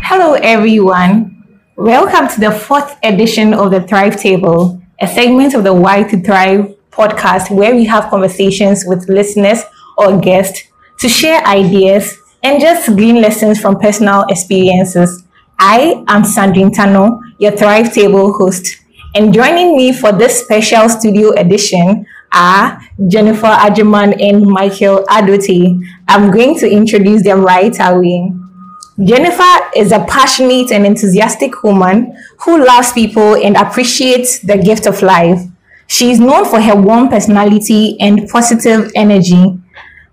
Hello everyone, welcome to the 4th edition of the Thrive Table, a segment of the Why to Thrive podcast where we have conversations with listeners or guests to share ideas and just glean lessons from personal experiences. I am Sandrine Tano, your Thrive Table host, and joining me for this special studio edition are Jennifer Ajiman and Michael Adote. I'm going to introduce them right away. Jennifer is a passionate and enthusiastic woman who loves people and appreciates the gift of life. She is known for her warm personality and positive energy.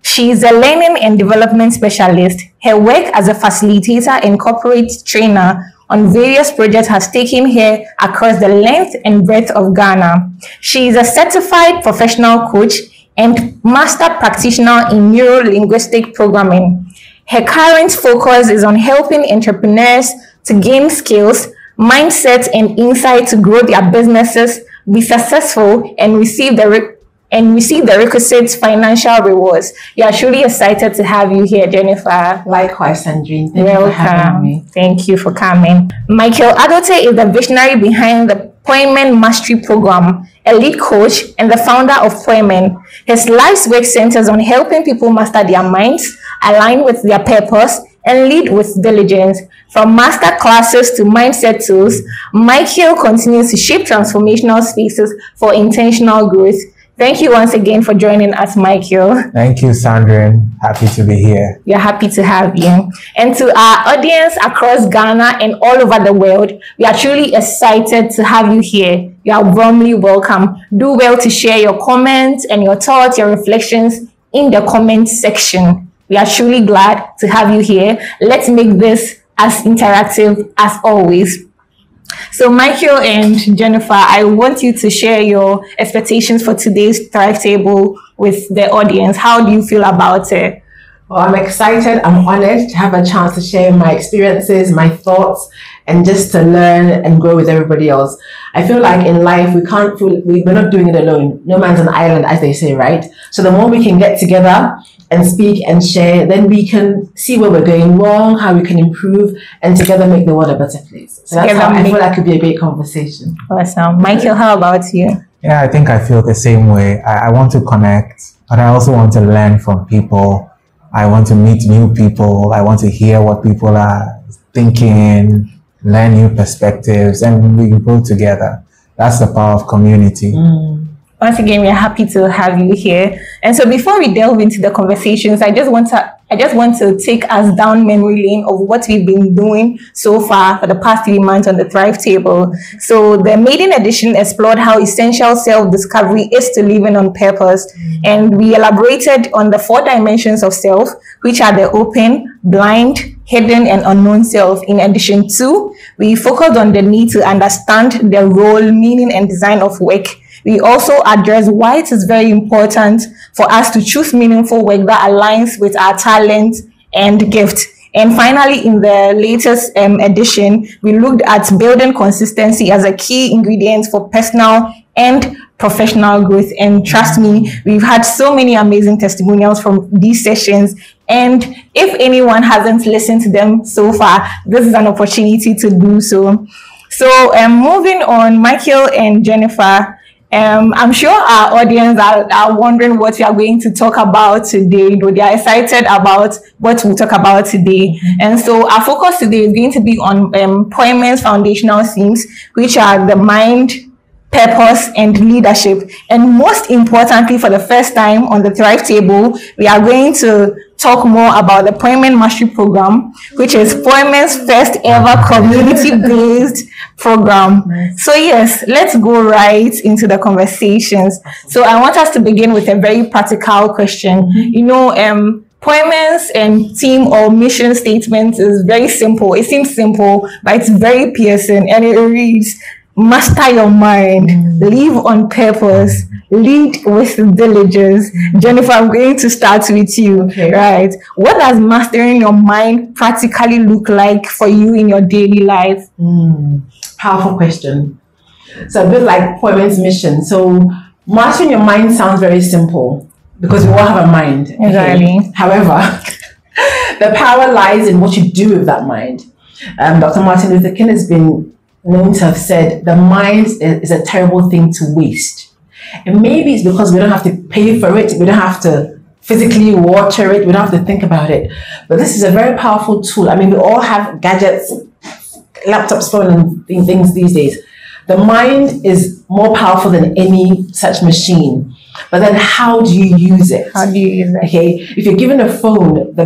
She is a learning and development specialist. Her work as a facilitator and corporate trainer on various projects has taken her across the length and breadth of Ghana. She is a certified professional coach and master practitioner in neuro-linguistic programming. Her current focus is on helping entrepreneurs to gain skills, mindset, and insight to grow their businesses, be successful, and receive the requisite financial rewards. We are truly excited to have you here, Jennifer. Likewise, Sandrine. Thank you for having me. Thank you for coming. Michael Adote is the visionary behind the Poimen Mastery Program, a lead coach and the founder of Poimen. His life's work centers on helping people master their minds, align with their purpose, and lead with diligence. From master classes to mindset tools, Michael continues to shape transformational spaces for intentional growth. Thank you once again for joining us, Michael. Thank you, Sandrine. Happy to be here. We are happy to have you. And to our audience across Ghana and all over the world, we are truly excited to have you here. You are warmly welcome. Do well to share your comments and your thoughts, your reflections in the comment section. We are truly glad to have you here. Let's make this as interactive as always. So Michael and Jennifer, I want you to share your expectations for today's Thrive Table with the audience. How do you feel about it? Well, I'm excited. I'm honored to have a chance to share my experiences, my thoughts, and just to learn and grow with everybody else. I feel like in life, we're not doing it alone. No man's an island, as they say, right? So the more we can get together and speak and share, then we can see where we're going wrong, how we can improve, and together make the world a better place. So that's how I feel like it could be a great conversation. Awesome. Michael, how about you? Yeah, I think I feel the same way. I want to connect, but I also want to learn from people. I want to meet new people. I want to hear what people are thinking, learn new perspectives, and we go together. That's the power of community. Once again, we are happy to have you here. And so before we delve into the conversations, I just want to take us down memory lane of what we've been doing so far for the past 3 months on the Thrive Table. So the maiden edition explored how essential self-discovery is to living on purpose. And we elaborated on the 4 dimensions of self, which are the open, blind, hidden, and unknown self. In addition to, we focused on the need to understand the role, meaning, and design of work. We also address why it is very important for us to choose meaningful work that aligns with our talent and gift. And finally, in the latest edition, we looked at building consistency as a key ingredient for personal and professional growth. And trust me, we've had so many amazing testimonials from these sessions. And if anyone hasn't listened to them so far, this is an opportunity to do so. So moving on, Michael and Jennifer, I'm sure our audience are wondering what we are going to talk about today. They are excited about what we'll talk about today. And so our focus today is going to be on Poimen's foundational themes, which are the mind, purpose, and leadership. And most importantly, for the first time on the Thrive Table, we are going to talk more about the Poimen Mastery Program, which is Poimen's first ever community-based program. So yes, let's go right into the conversations. So I want us to begin with a very practical question. You know, Poimen's theme or mission statement is very simple. It seems simple, but it's very piercing, and it reads, master your mind, live on purpose, lead with diligence. Jennifer, I'm going to start with you. Okay. Right. What does mastering your mind practically look like for you in your daily life? Powerful question. So a bit like Poimen's mission. So mastering your mind sounds very simple, because we all have a mind. Okay? Exactly. However, the power lies in what you do with that mind. Dr. Martin Luther King has been known to have said the mind is a terrible thing to waste. And maybe it's because we don't have to pay for it, we don't have to physically water it, we don't have to think about it. But this is a very powerful tool. I mean, we all have gadgets, laptops, phone, and things these days. The mind is more powerful than any such machine. But then how do you use it? How do you use it? Okay, if you're given a phone, the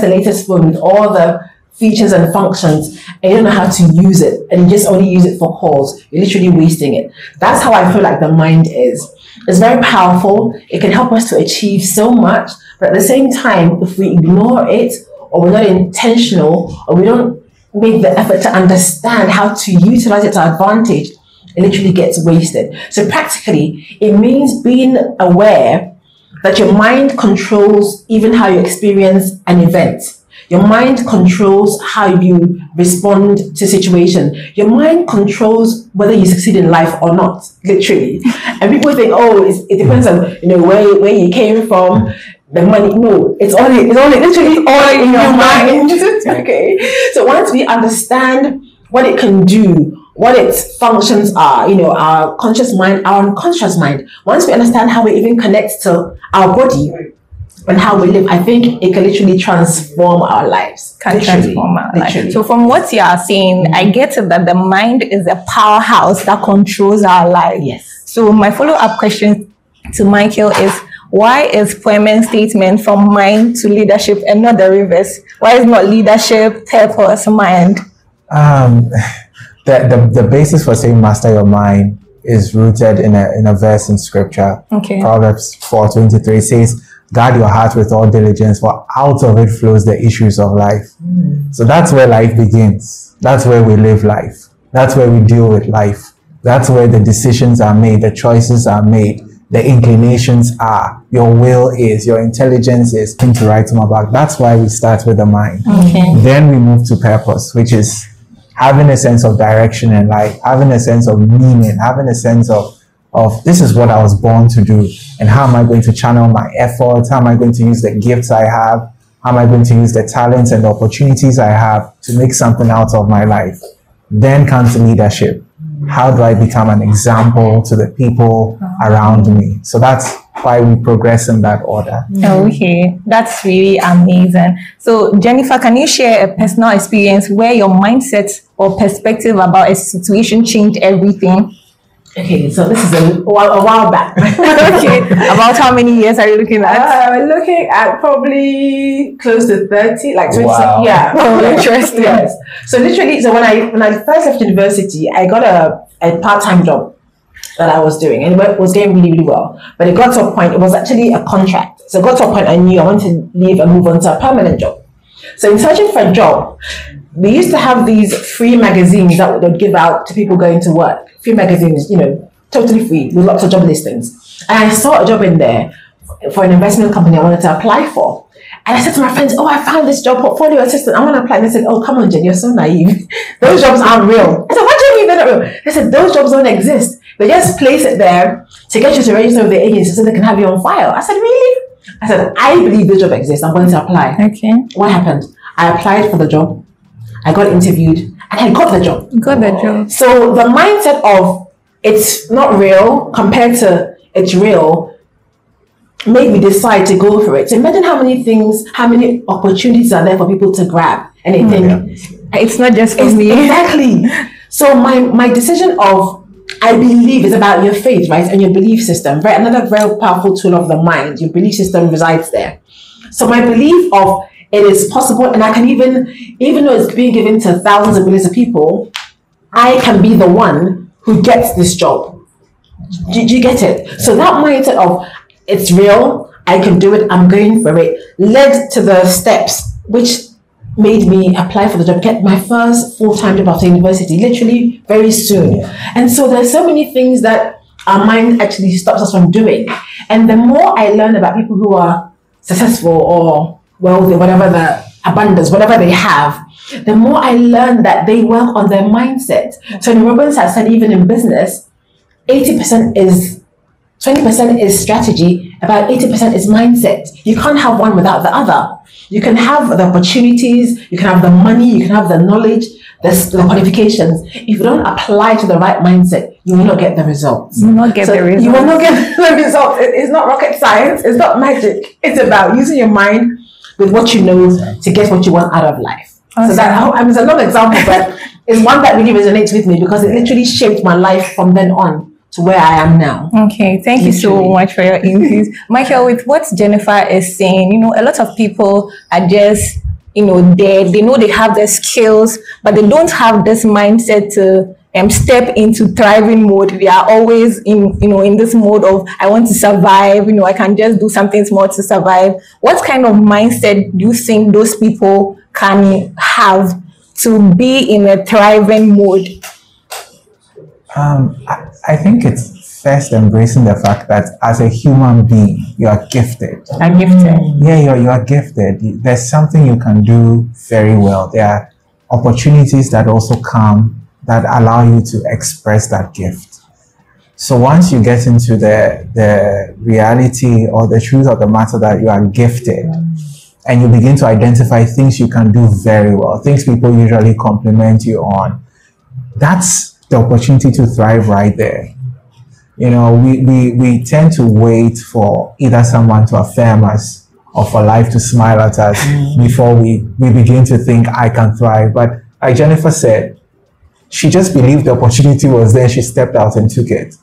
latest phone with all the features and functions, and you don't know how to use it, and you just only use it for calls, you're literally wasting it. That's how I feel like the mind is. It's very powerful. It can help us to achieve so much, but at the same time, if we ignore it, or we're not intentional, or we don't make the effort to understand how to utilize it to our advantage, it literally gets wasted. So practically, it means being aware that your mind controls even how you experience an event. Your mind controls how you respond to situations. Your mind controls whether you succeed in life or not, literally. And people think, oh, it depends on where you came from, the money. No, it's only literally all in your mind. Okay. So once we understand what it can do, what its functions are, our conscious mind, our unconscious mind, once we understand how it even connects to our body and how we live, I think it can literally transform our lives. Transform our lives. So from what you are saying, I get it that the mind is a powerhouse that controls our lives. Yes. So my follow-up question to Michael is, why is Poimen's statement from mind to leadership and not the reverse? Why is not leadership, purpose, mind? The basis for saying master your mind is rooted in a verse in scripture. Okay. Proverbs 4:23 says, guard your heart with all diligence, for out of it flows the issues of life. So that's where life begins. That's where we live life. That's where we deal with life. That's where the decisions are made, the choices are made, the inclinations are, your will is, your intelligence is, thing to write them about. That's why we start with the mind. Okay. Then we move to purpose, which is having a sense of direction in life, having a sense of meaning, having a sense of this is what I was born to do, and how am I going to channel my efforts, how am I going to use the gifts I have, how am I going to use the talents and the opportunities I have to make something out of my life. Then comes leadership. How do I become an example to the people around me? So that's why we progress in that order. Okay, that's really amazing. So Jennifer, can you share a personal experience where your mindset or perspective about a situation changed everything? Okay, so this is a while back. Okay, about how many years are you looking at? We're looking at probably close to 30, like 20. Wow. Yeah. Oh, interesting. Yes. So literally, when I first left university, I got a part-time job that I was doing, and it was going really, really well. But it got to a point, it was actually a contract. So it got to a point I knew I wanted to leave and move on to a permanent job. So in searching for a job, we used to have these free magazines that they'd give out to people going to work. Free magazines, totally free, with lots of job listings. And I saw a job in there for an investment company I wanted to apply for. And I said to my friends, oh, I found this job, portfolio assistant, I want to apply. And they said, oh, come on, Jen, you're so naive. Those jobs aren't real. I said, what do you mean they're not real? They said, those jobs don't exist. They just place it there to get you to register with the agency so they can have you on file. I said, really? I said, I believe the job exists. I'm going to apply. Okay. What happened? I applied for the job. I got interviewed and I got the job. Got the job. So the mindset of it's not real compared to it's real made me decide to go for it. So imagine how many opportunities are there for people to grab and they think it's not just for me. Exactly. So my decision of I believe is about your faith, right? And your belief system. Right? Another very powerful tool of the mind. Your belief system resides there. So my belief of it is possible, and I can even though it's being given to thousands of millions of people, I can be the one who gets this job. Do you get it? So that mindset of it's real, I can do it, I'm going for it, led to the steps which made me apply for the job, get my first full-time job after university, literally very soon. And so there's so many things that our mind actually stops us from doing. And the more I learn about people who are successful or wealthy, whatever the abundance, whatever they have, the more I learn that they work on their mindset. So in Robbins has said even in business, 20% is strategy about 80% is mindset. You can't have one without the other. You can have the opportunities, you can have the money, you can have the knowledge, the qualifications. If you don't apply to the right mindset, you will not get the results. You will not get the results. You will not get the results. It's not rocket science. It's not magic. It's about using your mind with what you know to get what you want out of life. Awesome. So that it's a long example, but it's one that really resonates with me because it literally shaped my life from then on to where I am now. Okay, thank you so much for your input. Michael, with what Jennifer is saying, a lot of people are just, they know they have the skills, but they don't have this mindset to step into thriving mode. They are always in this mode of, I want to survive, I can just do something small to survive. What kind of mindset do you think those people can have to be in a thriving mode? I think it's first embracing the fact that as a human being, you are gifted. I'm gifted. Yeah, you are gifted. There's something you can do very well. There are opportunities that also come that allow you to express that gift. So once you get into the reality or the truth of the matter that you are gifted, and you begin to identify things you can do very well, things people usually compliment you on, that's the opportunity to thrive right there. We tend to wait for either someone to affirm us or for life to smile at us before we begin to think I can thrive. But like Jennifer said, she just believed the opportunity was there. She stepped out and took it,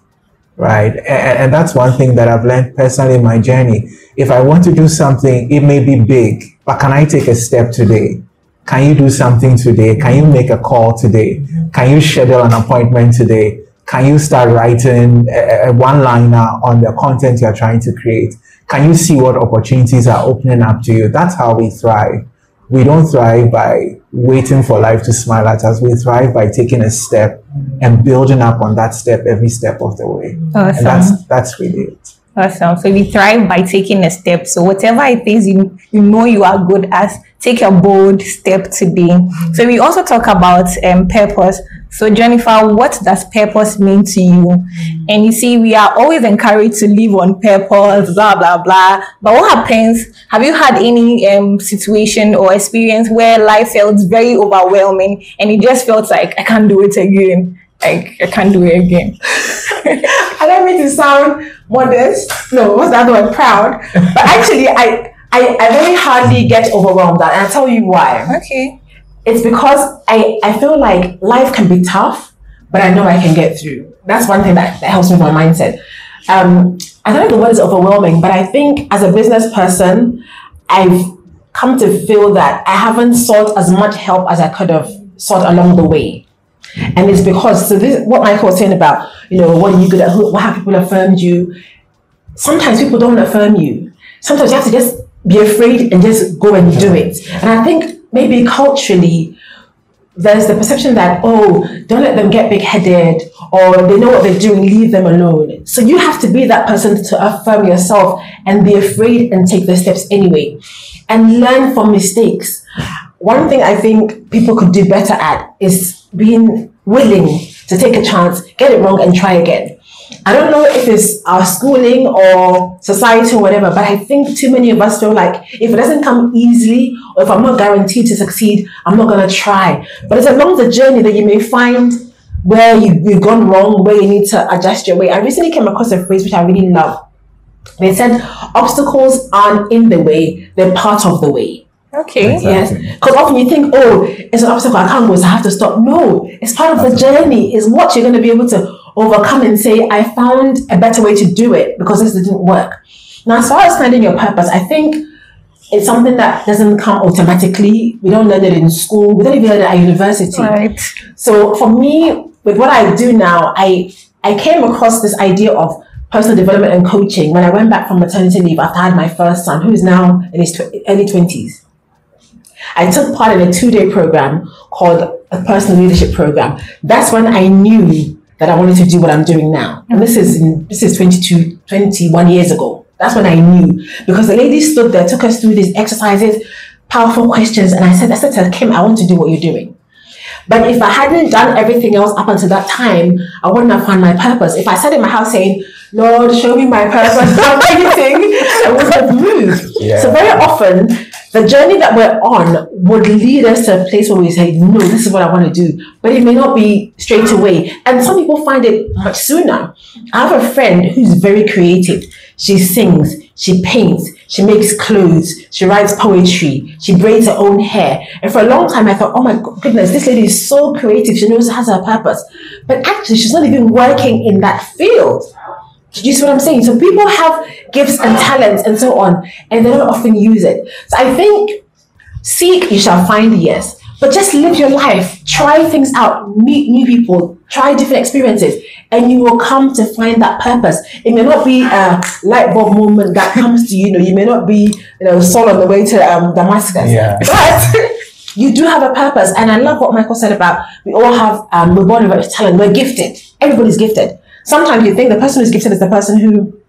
right? And that's one thing that I've learned personally in my journey. If I want to do something, it may be big, but can I take a step today? Can you do something today? Can you make a call today? Can you schedule an appointment today? Can you start writing a one-liner on the content you're trying to create? Can you see what opportunities are opening up to you? That's how we thrive. We don't thrive by waiting for life to smile at us. We thrive by taking a step and building up on that step every step of the way. Awesome. And that's really it. Awesome. So we thrive by taking a step. So whatever it is you are good at, take a bold step today. So we also talk about purpose. So Jennifer, what does purpose mean to you? And you see, we are always encouraged to live on purpose, blah, blah, blah. But what happens? Have you had any situation or experience where life felt very overwhelming and it just felt like, I can't do it again? Like, I can't do it again. I don't mean to sound modest. No, what's the other one? Proud. But actually, I very hardly get overwhelmed, and I'll tell you why. Okay. It's because I feel like life can be tough, but I know I can get through. That's one thing that helps with my mindset. I don't know the word is overwhelming, but I think as a business person, I've come to feel that I haven't sought as much help as I could have sought along the way. And it's because, so this what Michael was saying about, what are you good at, what have people affirmed you? Sometimes people don't affirm you. Sometimes you have to just be afraid and just go and do it. And I think maybe culturally, there's the perception that, don't let them get big-headed, or they know what they're doing, leave them alone. So you have to be that person to affirm yourself and be afraid and take the steps anyway. And learn from mistakes. One thing I think people could do better at is being willing to take a chance, get it wrong, and try again. I don't know if it's our schooling or society or whatever, but I think too many of us feel like if it doesn't come easily, or if I'm not guaranteed to succeed, I'm not going to try. But it's along the journey that you may find where you've gone wrong, where you need to adjust your way. I recently came across a phrase which I really love. They said, obstacles aren't in the way, they're part of the way. Okay. Exactly. Yes. Because often you think, it's an obstacle, I can't go, so I have to stop. No, it's part of the journey. It's what you're going to be able to overcome and say, I found a better way to do it because this didn't work. Now, as far as finding your purpose, I think it's something that doesn't come automatically. We don't learn it in school. We don't even learn it at university. Right. So for me, with what I do now, I came across this idea of personal development and coaching when I went back from maternity leave after I had my first son, who is now in his early 20s. I took part in a 2-day program called a personal leadership program. That's when I knew that I wanted to do what I'm doing now. And this is 21 years ago. That's when I knew, because the lady stood there, took us through these exercises, powerful questions. And I said to her, Kim, I want to do what you're doing. But if I hadn't done everything else up until that time, I wouldn't have found my purpose. If I sat in my house saying, Lord, show me my purpose, not anything, I wouldn't have moved. Yeah. So very often, the journey that we're on would lead us to a place where we say, no, this is what I want to do. But it may not be straight away. And some people find it much sooner. I have a friend who's very creative. She sings, she paints, she makes clothes, she writes poetry, she braids her own hair. And for a long time, I thought, oh my goodness, this lady is so creative. She knows has her purpose. But actually, she's not even working in that field. Do you see what I'm saying? So people have gifts and talents and so on, and they don't often use it. So I think, seek, you shall find, yes. But just live your life, try things out, meet new people, try different experiences, and you will come to find that purpose. It may not be a light bulb moment that comes to you. You may not be, Saul on the way to Damascus. Yeah. But you do have a purpose. And I love what Michael said about we all have, we're born with a talent. We're gifted. Everybody's gifted. Sometimes you think the person who's gifted is the person who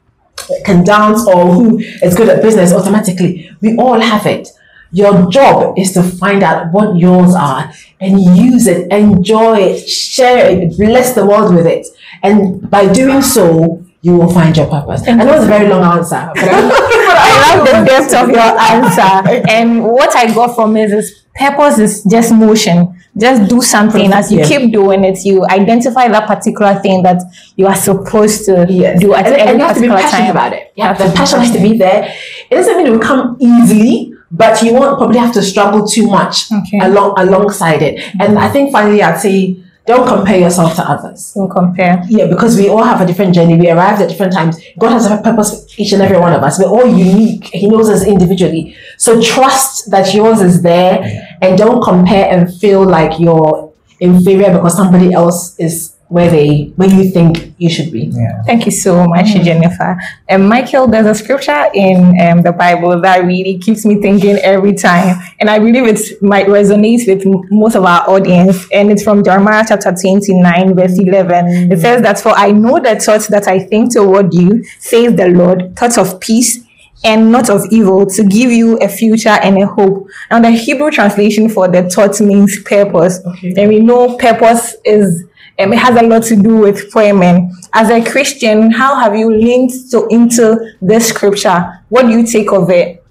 can dance or who is good at business automatically. We all have it. Your job is to find out what yours are and use it, enjoy it, share it, bless the world with it. And by doing so, you will find your purpose. I know it's a very long answer, but I love the depth of your answer. And what I got from it is purpose is just motion. Just do something. As you keep doing it, you identify that particular thing that you are supposed to do at and you have to be passionate about it. Yeah, the passion has to be there. It doesn't mean it will come easily, but you won't probably have to struggle too much alongside it. And I think finally I'd say, don't compare yourself to others. Don't compare. Yeah, because we all have a different journey. We arrived at different times. God has a purpose for each and every one of us. We're all unique. He knows us individually. So trust that yours is there and don't compare and feel like you're inferior because somebody else is where you think you should be. Yeah. Thank you so much, Jennifer. And Michael, there's a scripture in the Bible that really keeps me thinking every time. And I believe it might resonate with most of our audience. And it's from Jeremiah chapter 29, verse 11. It says that, for I know the thoughts that I think toward you, says the Lord, thoughts of peace and not of evil, to give you a future and a hope. Now, the Hebrew translation for the thought means purpose. Okay. And we know purpose is... it has a lot to do with Poimen. As a Christian, how have you linked into this scripture? What do you take of it?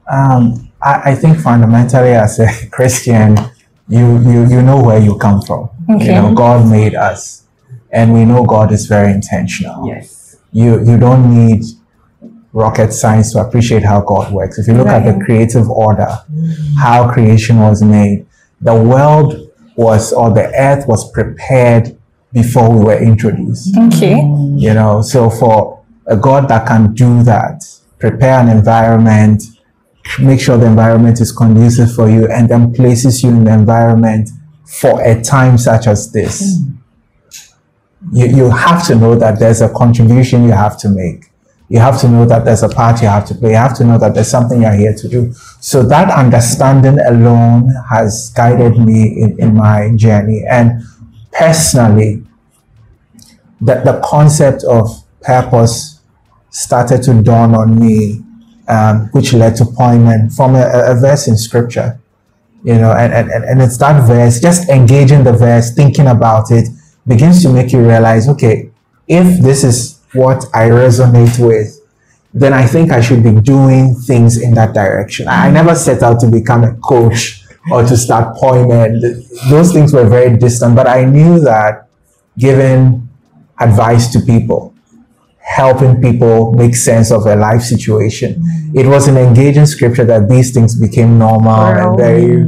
I think fundamentally, as a Christian, you know where you come from. Okay. God made us, and we know God is very intentional. Yes. You don't need rocket science to appreciate how God works. If you look at the creative order, how creation was made, the world or the earth was prepared before we were introduced. Okay. So for a God that can do that, prepare an environment, make sure the environment is conducive for you, and then places you in the environment for a time such as this, you have to know that there's a contribution you have to make. You have to know that there's a part you have to play. You have to know that there's something you're here to do. So that understanding alone has guided me in my journey. And personally, the concept of purpose started to dawn on me, which led to Poimen from a verse in scripture. And it's that verse, just engaging the verse, thinking about it, begins to make you realize, okay, if this is what I resonate with, then I think I should be doing things in that direction. I never set out to become a coach or to start Poimen. Those things were very distant, but I knew that giving advice to people, helping people make sense of a life situation, it was an engaging scripture that these things became normal and very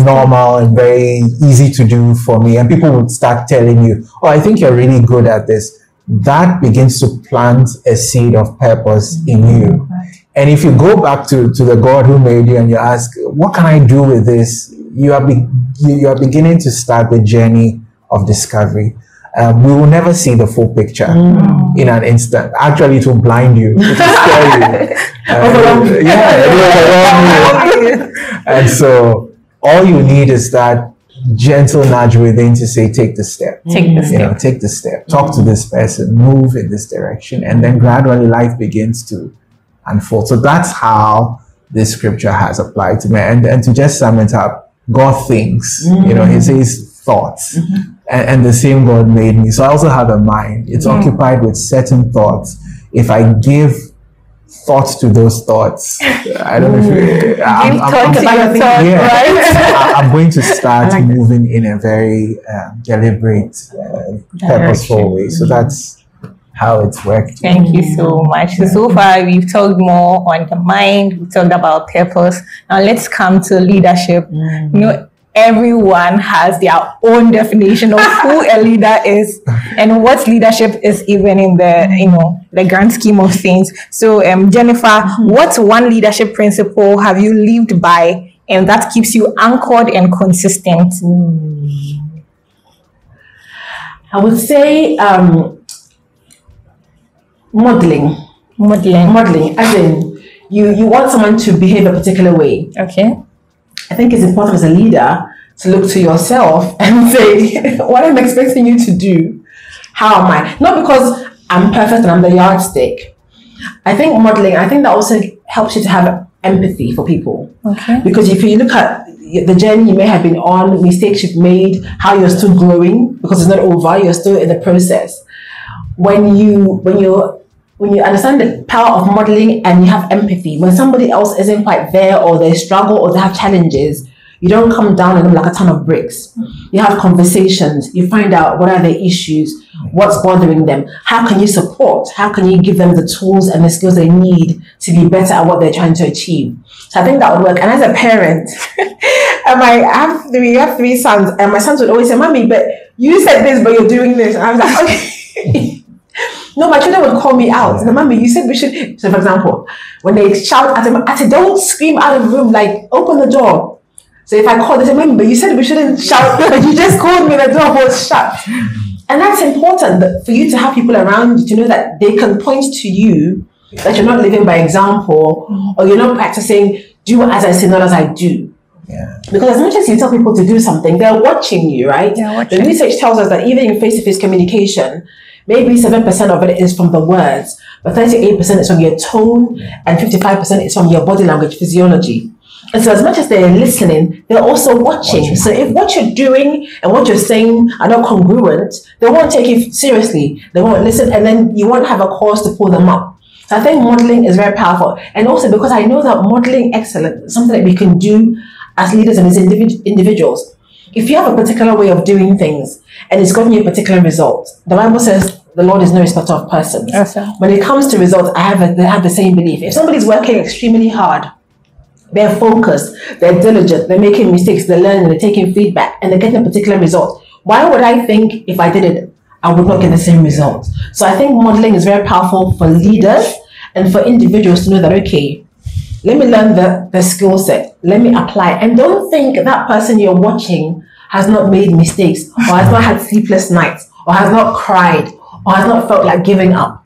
normal and very easy to do for me. And people would start telling you, oh, I think you're really good at this. That begins to plant a seed of purpose in you. And if you go back to the God who made you and you ask, what can I do with this? You are beginning to start the journey of discovery. We will never see the full picture in an instant. Actually, it will blind you. It will scare you. And so all you need is that gentle nudge within to say, take the step. Take the step. Take the step. Talk to this person. Move in this direction. And then gradually life begins to unfold. So that's how this scripture has applied to me. And to just sum it up, God thinks. He says thoughts. And the same God made me. So I also have a mind. It's occupied with certain thoughts. If I give thought to those thoughts, I don't know if I'm going to start moving in a very deliberate, purposeful way. So that's how it's worked. Thank you so much. So far, we've talked more on the mind. We talked about purpose. Now let's come to leadership. Everyone has their own definition of who a leader is and what leadership is, even in the the grand scheme of things. So Jennifer, what one leadership principle have you lived by and that keeps you anchored and consistent? I would say modeling, as in you want someone to behave a particular way. Okay. I think it's important as a leader to look to yourself and say, what I'm expecting you to do, how am I? Not because I'm perfect and I'm the yardstick. I think modeling, I think that also helps you to have empathy for people. Okay. Because if you look at the journey you may have been on, mistakes you've made, how you're still growing, because it's not over, you're still in the process. When you understand the power of modeling and you have empathy, when somebody else isn't quite there or they struggle or they have challenges, you don't come down on them like a ton of bricks. You have conversations, you find out what are their issues, what's bothering them, how can you support, how can you give them the tools and the skills they need to be better at what they're trying to achieve. So I think that would work. And as a parent, I have three sons, and my sons would always say, "Mommy, but you said this, but you're doing this." And I was like, okay. No, my children would call me out. And Mommy, you said we should. So, for example, when they shout at them, I said, "Don't scream out of the room, like open the door." So if I call, they say, "Mommy, but you said we shouldn't shout, but you just called me, the door was shut." And that's important for you to have people around you to know that they can point to you, that you're not living by example, or you're not practicing do as I say, not as I do. Yeah. Because as much as you tell people to do something, they're watching you, right? The research tells us that even in face-to-face communication, maybe 7% of it is from the words, but 38% is from your tone, and 55% is from your body language, physiology. And so as much as they're listening, they're also watching. So if what you're doing and what you're saying are not congruent, they won't take you seriously. They won't listen, and then you won't have a cause to pull them up. So I think modeling is very powerful. And also because I know that modeling excellence is something that we can do as leaders and as individuals. If you have a particular way of doing things and it's gotten you a particular result, the Bible says the Lord is no respecter of persons. Yes, sir. When it comes to results, I have the same belief. If somebody's working extremely hard, they're focused, they're diligent, they're making mistakes, they're learning, they're taking feedback, and they're getting a particular result, why would I think if I did it, I would not get the same result? So I think modeling is very powerful for leaders and for individuals to know that, okay, let me learn the skill set, let me apply. And don't think that person you're watching has not made mistakes, or has not had sleepless nights, or has not cried, or has not felt like giving up.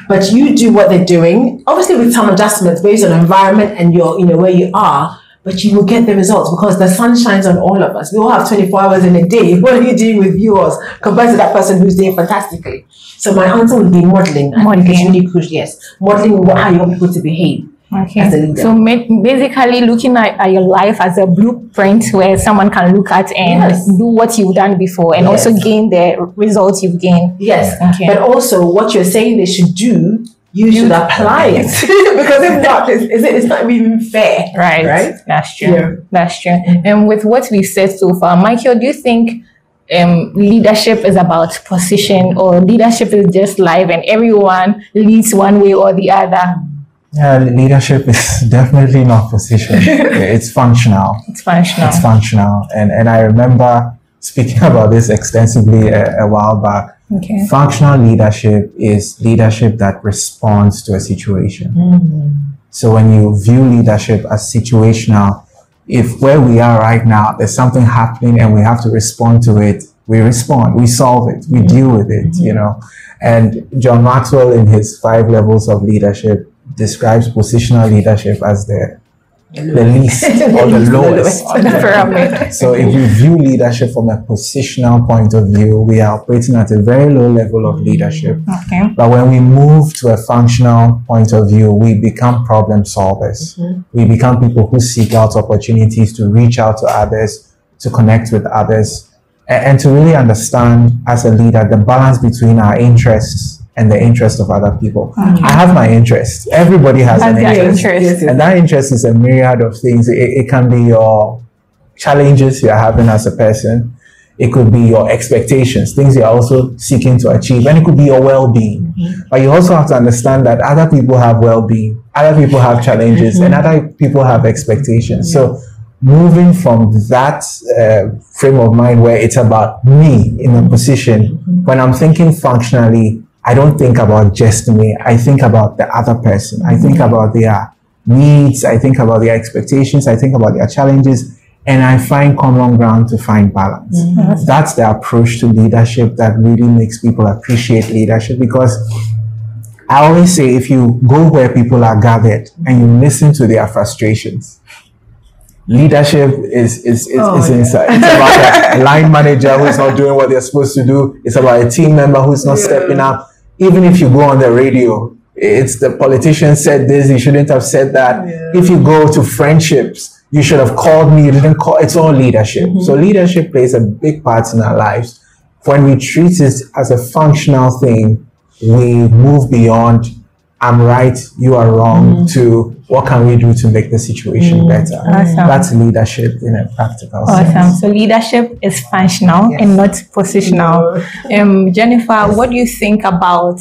But you do what they're doing, obviously with some adjustments based on environment and your, where you are, but you will get the results because the sun shines on all of us. We all have 24 hours in a day. What are you doing with yours compared to that person who's doing fantastically? So my answer would be modeling. I think it's really crucial. Yes, modeling how you want people to behave. Okay. As a leader. So basically looking at your life as a blueprint where someone can look at and do what you've done before and also gain the results you've gained. Yes. Okay. But also what you're saying they should do, you should apply it. Because if not, it's not even fair. Right. That's true. Yeah. That's true. And with what we've said so far, Michael, do you think leadership is about position, or leadership is just life and everyone leads one way or the other? Yeah, leadership is definitely not position. It's functional. It's functional. It's functional. And I remember speaking about this extensively a while back. Okay. Functional leadership is leadership that responds to a situation. Mm-hmm. So when you view leadership as situational, if where we are right now, there's something happening and we have to respond to it, we respond, we solve it, we deal with it, And John Maxwell, in his 5 levels of leadership, describes positional leadership as the the least or the lowest on the pyramid. So if we view leadership from a positional point of view, we are operating at a very low level of leadership. Okay. But when we move to a functional point of view, we become problem solvers. We become people who seek out opportunities to reach out to others, to connect with others, and to really understand as a leader the balance between our interests and the interest of other people. I have my interest. Everybody has an interest. And that interest is a myriad of things. It can be your challenges you're having as a person. It could be your expectations, things you're also seeking to achieve. And it could be your well-being. But you also have to understand that other people have well-being, other people have challenges, and other people have expectations. So moving from that frame of mind where it's about me in a position, when I'm thinking functionally, I don't think about just me. I think about the other person. I think about their needs. I think about their expectations. I think about their challenges. And I find common ground to find balance. That's the approach to leadership that really makes people appreciate leadership, because I always say if you go where people are gathered and you listen to their frustrations, leadership is inside. It's about a line manager who's not doing what they're supposed to do. It's about a team member who's not stepping up. Even if you go on the radio, it's the politician said this, you shouldn't have said that. If you go to friendships, you should have called me, you didn't call. It's all leadership. So leadership plays a big part in our lives. When we treat it as a functional thing, we move beyond I'm right, you are wrong, to what can we do to make the situation better. Awesome. That's leadership in a practical sense. So leadership is functional and not positional. Jennifer, what do you think about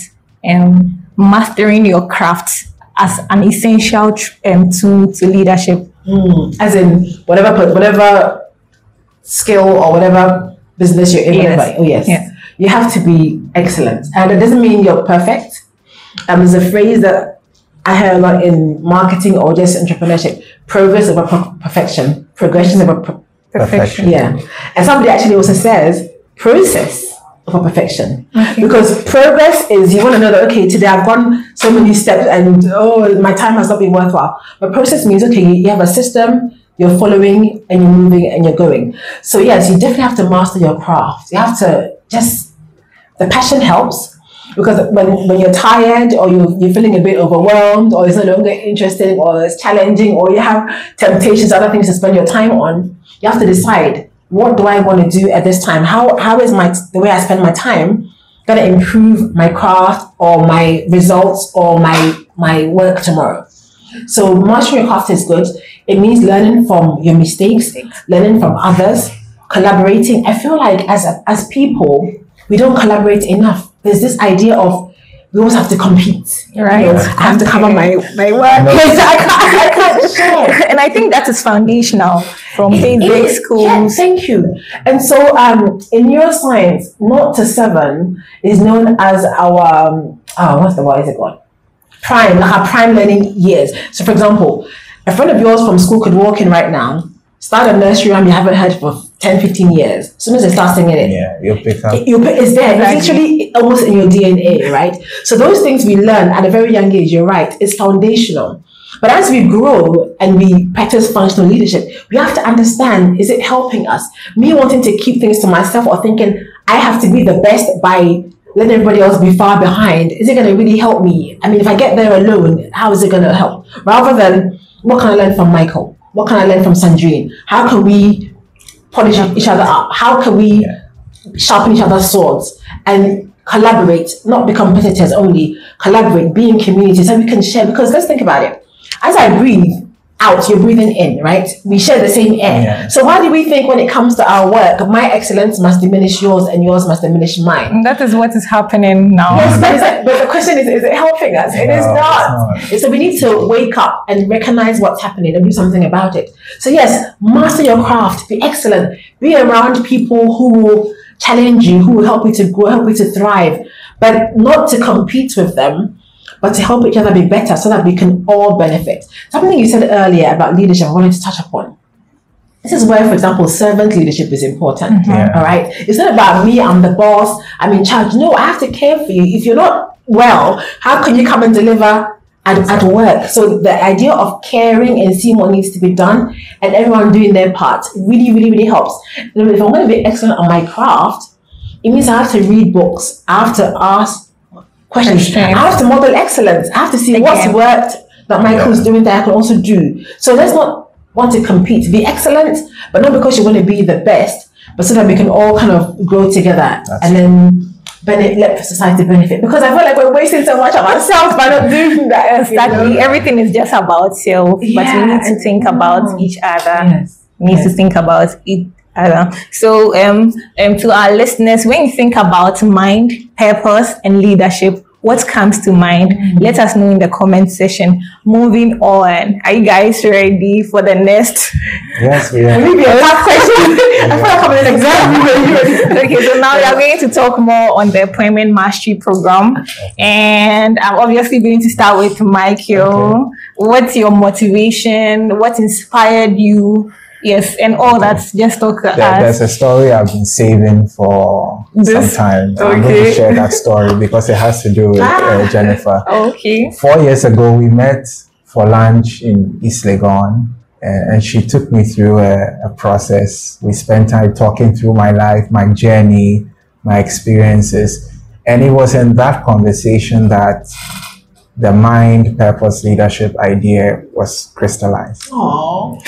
mastering your craft as an essential tool to leadership? As in whatever skill or whatever business you're in, you have to be excellent. And it doesn't mean you're perfect. There's a phrase that I hear a lot in marketing or just entrepreneurship: progress over perfection, progression over perfection. Yeah. And somebody actually also says process over perfection. Because progress is, you want to know that, okay, today I've gone so many steps and my time has not been worthwhile. But process means, okay, you have a system, you're following and you're moving and you're going. So yes, you definitely have to master your craft. You have to the passion helps. Because when you're tired or you're feeling a bit overwhelmed or it's no longer interesting or it's challenging or you have temptations, other things to spend your time on, you have to decide, what do I want to do at this time? How is the way I spend my time going to improve my craft or my results or my work tomorrow? So mastering your craft is good. It means learning from your mistakes, learning from others, collaborating. I feel like as people, we don't collaborate enough. There's this idea of we always have to compete, right? I have to cover my work. I can't share. And I think that is foundational from basic schools. Yeah, thank you. And so in neuroscience, 0 to 7 is known as our what is it called? Our prime learning years. So for example, a friend of yours from school could walk in right now, start a nursery rhyme you haven't heard for 10, 15 years. As soon as they start singing it, you'll pick up. It's there. It's literally almost in your DNA, right? So those things we learn at a very young age, you're right, it's foundational. But as we grow and we practice functional leadership, we have to understand, is it helping us? Me wanting to keep things to myself or thinking I have to be the best by letting everybody else be far behind, is it going to really help me? I mean, if I get there alone, how is it going to help? Rather than, what can I learn from Michael? What can I learn from Sandrine? How can we polish each other up? How can we sharpen each other's swords and collaborate, not be competitors only, collaborate, be in community so we can share? Because let's think about it. As I breathe out, you're breathing in, right? We share the same air. Yeah. So why do we think when it comes to our work, my excellence must diminish yours and yours must diminish mine? And that is what is happening now. Yes, but the question is it helping us? It is not. So we need to wake up and recognize what's happening and do something about it. So yes, master your craft, be excellent, be around people who will challenge you, who will help you to grow, help you to thrive, but not to compete with them, but to help each other be better so that we can all benefit. Something you said earlier about leadership, I wanted to touch upon. This is where, for example, servant leadership is important. All right. It's not about me, I'm the boss, I'm in charge. No, I have to care for you. If you're not well, how can you come and deliver at work. So the idea of caring and seeing what needs to be done and everyone doing their part really, really, really helps. If I'm going to be excellent on my craft, it means I have to read books. I have to ask questions. I have to model excellence. I have to see what's worked that Michael's doing that I can also do. So let's not want to compete. Be excellent, but not because you want to be the best, but so that we can all kind of grow together then let society benefit. Because I feel like we're wasting so much of ourselves by not doing that. Exactly. Everything is just about self, but we need to think about each other. We need to think about each other. So, to our listeners, when you think about mind, purpose, and leadership, what comes to mind? Let us know in the comment section. Moving on. Are you guys ready for the next? Yes, we are. Maybe a tough question. I feel like I'm in an exam. Okay, so now we are going to talk more on the Poimen Mastery Program. And I'm obviously going to start with Michael. Okay. What's your motivation? What inspired you? Yes, and all that. Just talk to us. There's a story I've been saving for some time. I'm going to share that story because it has to do with Jennifer. Okay. 4 years ago, we met for lunch in East Legon, and she took me through a process. We spent time talking through my life, my journey, my experiences. And it was in that conversation that the mind, purpose, leadership idea was crystallized. Aww.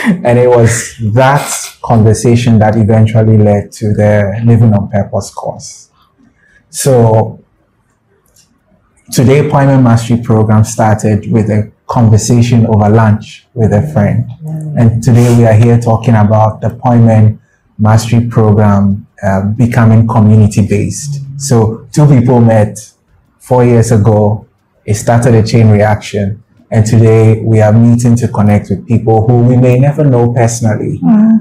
And it was that conversation that eventually led to the Living on Purpose course. So today, Poimen Mastery Program started with a conversation over lunch with a friend. And today we are here talking about the Poimen Mastery Program becoming community-based. So two people met 4 years ago. It started a chain reaction. And today we are meeting to connect with people who we may never know personally,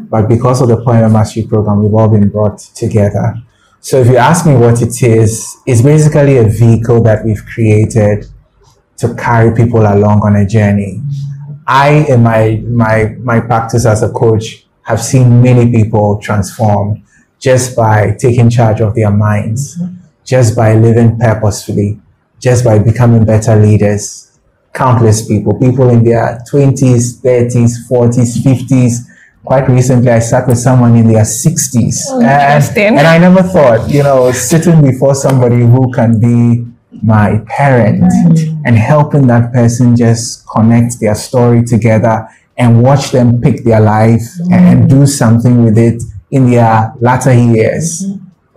but because of the Poimen Mastery Program, we've all been brought together. So if you ask me what it is, it's basically a vehicle that we've created to carry people along on a journey. I, in my practice as a coach, have seen many people transform just by taking charge of their minds, just by living purposefully, just by becoming better leaders. Countless people in their 20s, 30s, 40s, 50s. Quite recently, I sat with someone in their 60s. And I never thought, sitting before somebody who can be my parent and helping that person just connect their story together and watch them pick their life and do something with it in their latter years.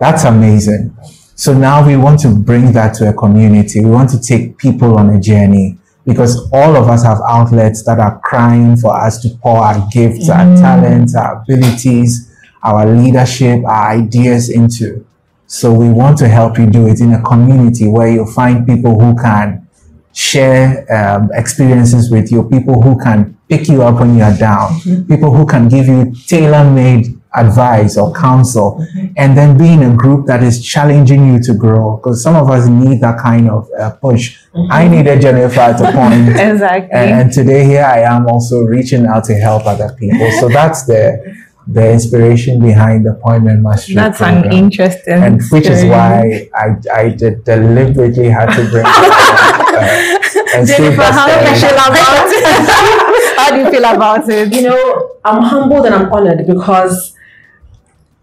That's amazing. So now we want to bring that to a community. We want to take people on a journey, because all of us have outlets that are crying for us to pour our gifts, our talents, our abilities, our leadership, our ideas into. So we want to help you do it in a community where you find people who can share experiences with you, people who can pick you up when you're down, people who can give you tailor-made advice or counsel, and then be in a group that is challenging you to grow, because some of us need that kind of push. I needed Jennifer at a point. Exactly. And today here I am also reaching out to help other people. So that's the inspiration behind the Poimen Mastery Program. That's an interesting and which is why I deliberately had to bring and Jennifer, how do you feel about it? I'm humbled and I'm honored because,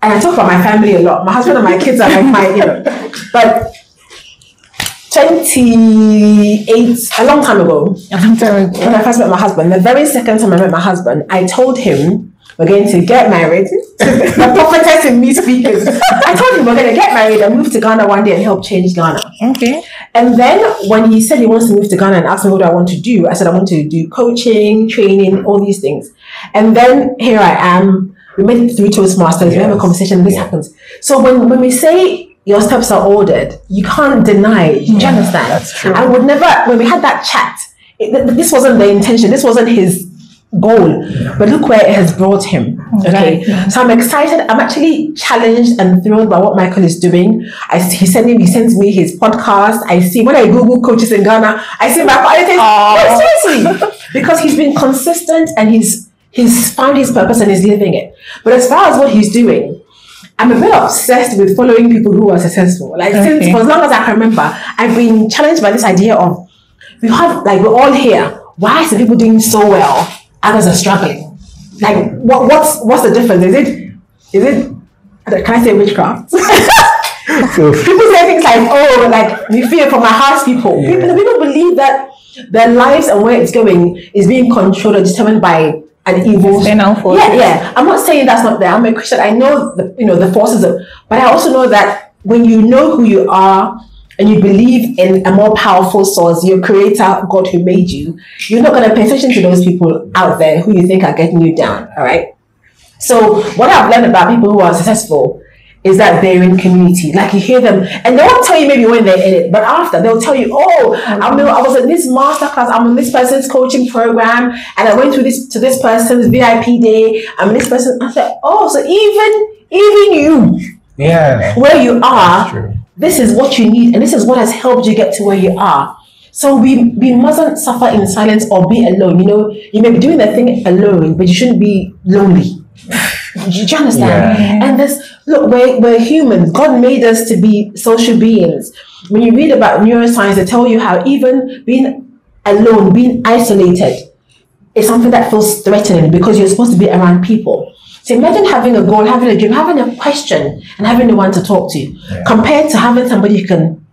and I talk about my family a lot. My husband and my kids are like my, but 28, a long time ago, when I first met my husband, the very second time I met my husband, I told him we're going to get married. The prophetess in me speaking. I told him we're going to get married and move to Ghana one day and help change Ghana. Okay. And then when he said he wants to move to Ghana and asked me what do I want to do, I said I want to do coaching, training, all these things. And then here I am. We made it through Toastmasters. We have a conversation and this happens. So when we say your steps are ordered, you can't deny it. Do you understand? That's true. I would never, when we had that chat, this wasn't the intention. This wasn't his goal, but look where it has brought him. Okay, so I'm excited. I'm actually challenged and thrilled by what Michael is doing. He sends me his podcast. I see when I Google coaches in Ghana, I see my seriously, because he's been consistent and he's found his purpose and he's living it. But as far as what he's doing, I'm a bit obsessed with following people who are successful. Since for as long as I can remember, I've been challenged by this idea of we're all here. Why are some people doing so well? Others are struggling. Like, what's the difference? Is it? Can I say witchcraft? So, People say things like, "Oh, like we fear for my house people." Yeah. People believe that their lives and where it's going is being controlled or determined by an evil. Yeah. I'm not saying that's not there. I'm a Christian. I know the forces but I also know that when you know who you are and you believe in a more powerful source, your creator, God who made you, you're not going to pay attention to those people out there who you think are getting you down. All right. So what I've learned about people who are successful is that they're in community. Like you hear them, and they won't tell you maybe when they're in it, but after they'll tell you, "Oh, I was in this masterclass. I'm in this person's coaching program, and I went to this person's VIP day. I'm this person." I said, "Oh, so even you, where you are, this is what you need, and this is what has helped you get to where you are." So we mustn't suffer in silence or be alone. You may be doing the thing alone, but you shouldn't be lonely. Do you understand? Yeah. And look, we're humans. God made us to be social beings. When you read about neuroscience, they tell you how even being alone, being isolated, is something that feels threatening because you're supposed to be around people. So imagine having a goal, having a dream, having a question, and having no one to talk to, compared to having somebody you can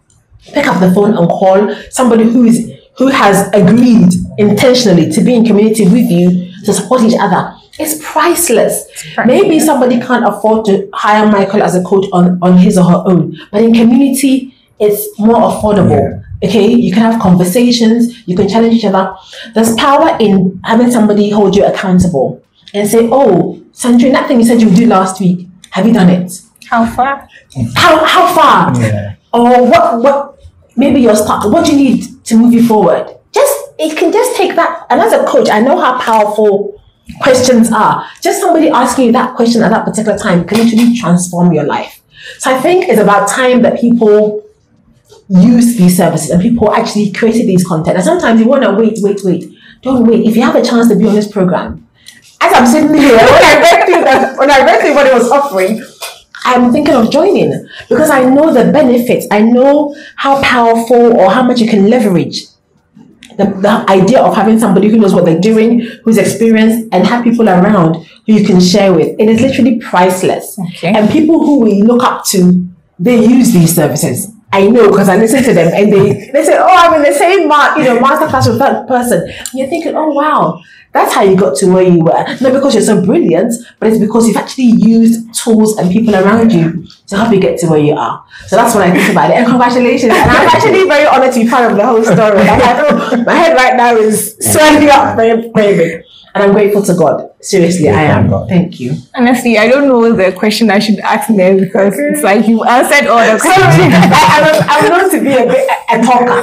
pick up the phone and call, somebody who has agreed intentionally to be in community with you to support each other. It's priceless. Maybe somebody can't afford to hire Michael as a coach on his or her own, but in community, it's more affordable. Okay, you can have conversations, you can challenge each other. There's power in having somebody hold you accountable and say, "Oh, Sandrine, that thing you said you would do last week, have you done it? How far? How far? Yeah. Or what? Maybe you're stuck. What do you need to move you forward?" It can just take that. And as a coach, I know how powerful questions are. Just somebody asking you that question at that particular time can literally transform your life. So I think it's about time that people use these services and people actually created these content. And sometimes you want to wait. Don't wait. If you have a chance to be on this program, as I'm sitting here, when I read through what it was offering, I'm thinking of joining because I know the benefits. I know how powerful or how much you can leverage the idea of having somebody who knows what they're doing, who's experienced, and have people around who you can share with. It is literally priceless. Okay. And people who we look up to, they use these services. I know because I listen to them and they say, "Oh, I'm in the same masterclass with that person." And you're thinking, "Oh wow, that's how you got to where you were." Not because you're so brilliant, but it's because you've actually used tools and people around you to help you get to where you are. So that's what I think about it. And congratulations. And I'm actually very honored to be part of the whole story. Like, I know my head right now is swelling up very, very big. And I'm grateful to God. Seriously, I am. Thank you. Honestly, I don't know the question I should ask there because it's like you answered all the questions. I'm known to be a talker.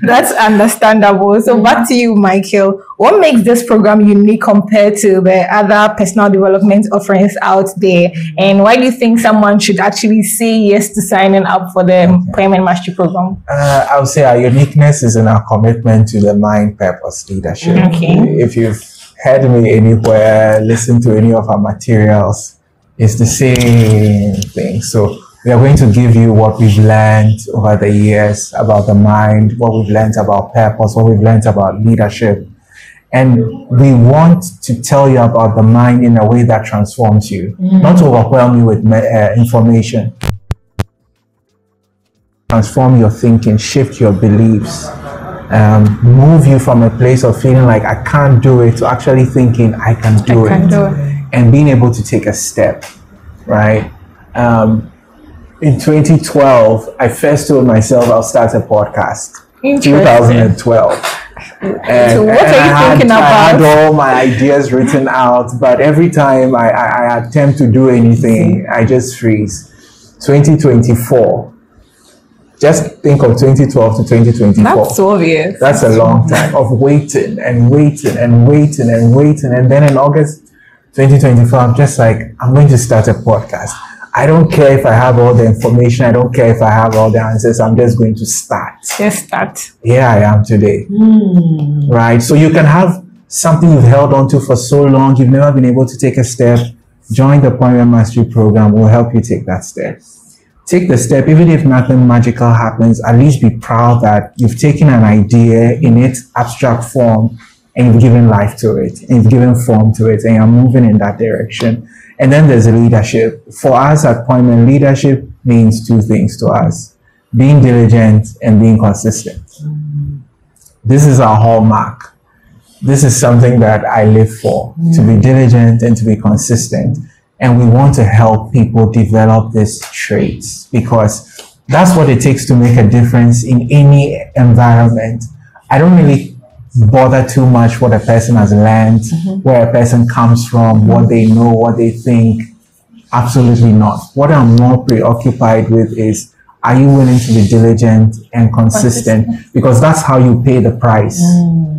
That's understandable. So back to you, Michael. What makes this program unique compared to the other personal development offerings out there? And why do you think someone should actually say yes to signing up for the Poimen Mastery Program? I would say our uniqueness is in our commitment to the mind, purpose, leadership. Okay. If you've heard me anywhere, listen to any of our materials, it's the same thing. So we are going to give you what we've learned over the years about the mind, what we've learned about purpose, what we've learned about leadership. And we want to tell you about the mind in a way that transforms you, not to overwhelm you with information. Transform your thinking, shift your beliefs, move you from a place of feeling like I can't do it to actually thinking I can do it, and being able to take a step, right? In 2012, I first told myself I'll start a podcast. 2012. So what are you thinking about? I had all my ideas written out, but every time I attempt to do anything, I just freeze. 2024. Just think of 2012 to 2024. That's obvious. That's a long time of waiting and waiting and waiting and waiting. And then in August 2024, I'm just like, I'm going to start a podcast. I don't care if I have all the information. I don't care if I have all the answers. I'm just going to start. Just start. Here I am today. Right? So you can have something you've held on to for so long. You've never been able to take a step. Join the Poimen Mastery Program. We'll help you take that step. take the step, even if nothing magical happens, at least be proud that you've taken an idea in its abstract form and you've given life to it, and you've given form to it, and you're moving in that direction. And then there's leadership. For us at Poimen, leadership means two things to us: being diligent and being consistent. This is our hallmark. This is something that I live for, to be diligent and to be consistent. And we want to help people develop these traits because that's what it takes to make a difference in any environment. I don't really bother too much what a person has learned, where a person comes from, what they know, what they think. Absolutely not. What I'm more preoccupied with is, are you willing to be diligent and consistent? Because that's how you pay the price.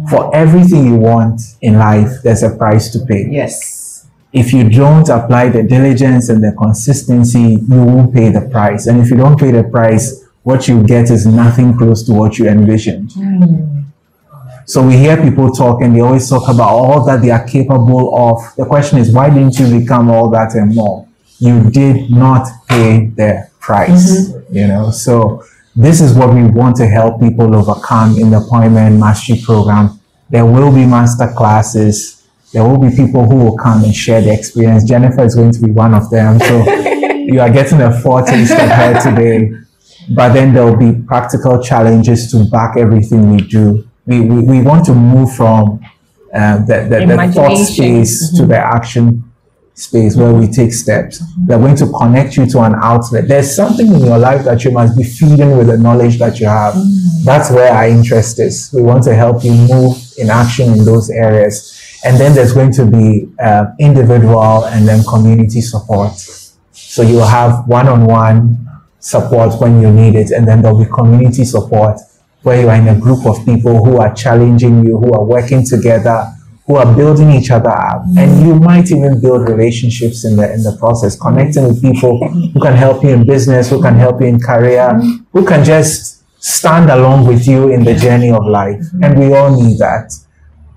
For everything you want in life, there's a price to pay. Yes. If you don't apply the diligence and the consistency, you won't pay the price. And if you don't pay the price, what you get is nothing close to what you envisioned. So we hear people talk and they always talk about all that they are capable of. The question is, why didn't you become all that and more? You did not pay the price, you know. So this is what we want to help people overcome in the Poimen Mastery Program. There will be master classes. There will be people who will come and share the experience. Jennifer is going to be one of them. So you are getting a foretaste of her today. But then there will be practical challenges to back everything we do. We want to move from the thought space to the action space where we take steps. We're going to connect you to an outlet. There's something in your life that you must be feeding with the knowledge that you have. That's where our interest is. We want to help you move in action in those areas. And then there's going to be individual and then community support. So you'll have one-on-one support when you need it. And then there'll be community support where you are in a group of people who are challenging you, who are working together, who are building each other up. And you might even build relationships in the process, connecting with people who can help you in business, who can help you in career, who can just stand along with you in the journey of life. And we all need that.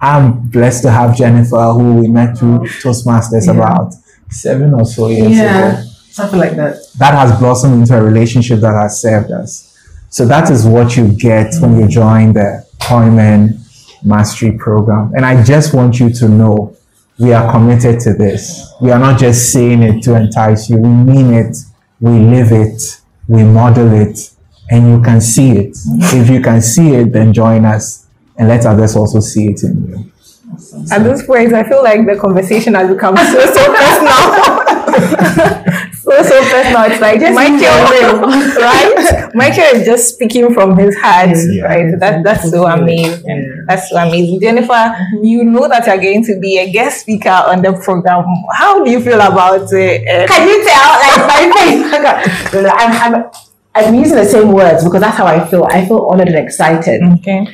I'm blessed to have Jennifer, who we met through Toastmasters about 7 or so years ago. Something like that. That has blossomed into a relationship that has served us. So that is what you get when you join the Poimen Mastery Program. And I just want you to know we are committed to this. We are not just saying it to entice you. We mean it. We live it. We model it. And you can see it. If you can see it, then join us. And let others also see it in you. At this point, I feel like the conversation has become so personal. so personal. It's like Michael, right? Michael is just speaking from his heart, right? That's so amazing. That's so amazing. Jennifer, you know that you're going to be a guest speaker on the program. How do you feel about it? Can you tell? Like my face? I'm using the same words because that's how I feel. I feel honored and excited. Okay.